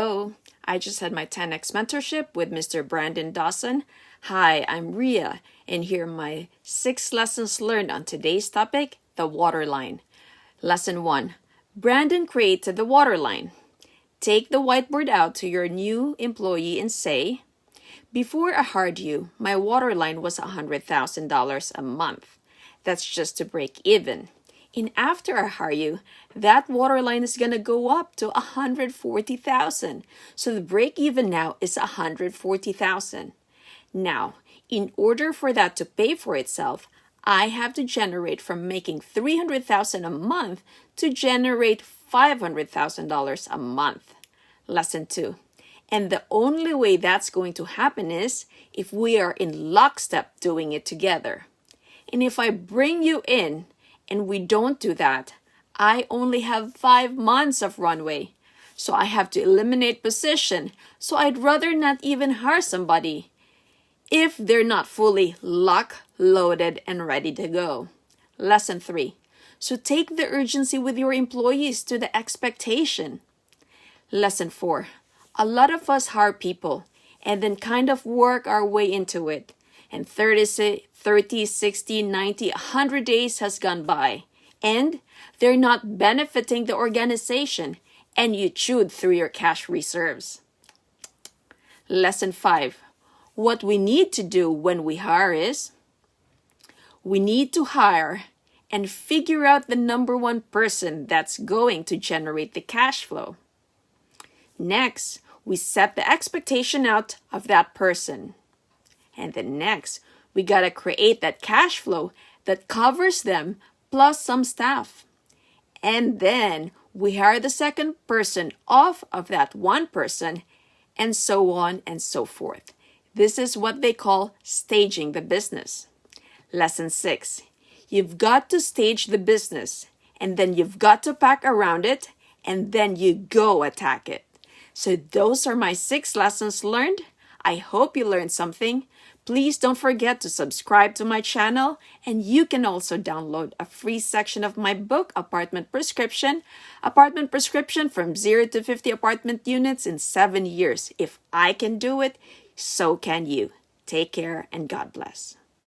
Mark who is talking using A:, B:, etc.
A: Oh, I just had my 10x mentorship with Mr. Brandon Dawson. Hi, I'm Ria, and here are my 6 lessons learned on today's topic, the waterline. Lesson 1. Brandon created the waterline. Take the whiteboard out to your new employee and say, "Before I hired you, my waterline was $100,000 a month. That's just to break even. And after I hire you, that waterline is going to go up to $140,000. So the break even now is $140,000. Now, in order for that to pay for itself, I have to generate from making $300,000 a month to generate $500,000 a month." Lesson 2. And the only way that's going to happen is if we are in lockstep doing it together. And if I bring you in and we don't do that, I only have 5 months of runway. So I have to eliminate position. So I'd rather not even hire somebody if they're not fully locked, loaded, and ready to go. Lesson 3. So take the urgency with your employees to the expectation. Lesson 4. A lot of us hire people and then kind of work our way into it. And 30, 60, 90, 100 days has gone by. And they're not benefiting the organization. And you chewed through your cash reserves. Lesson 5. What we need to do when we hire is, we need to hire and figure out the number 1 person that's going to generate the cash flow. Next, we set the expectation out of that person. And then next, we got to create that cash flow that covers them plus some staff. And then we hire the second person off of that one person, and so on and so forth. This is what they call staging the business. Lesson 6. You've got to stage the business, and then you've got to pack around it, and then you go attack it. So those are my 6 lessons learned. I hope you learned something. Please don't forget to subscribe to my channel, and you can also download a free section of my book, Apartment Prescription from 0 to 50 apartment units in 7 years. If I can do it, so can you. Take care and God bless.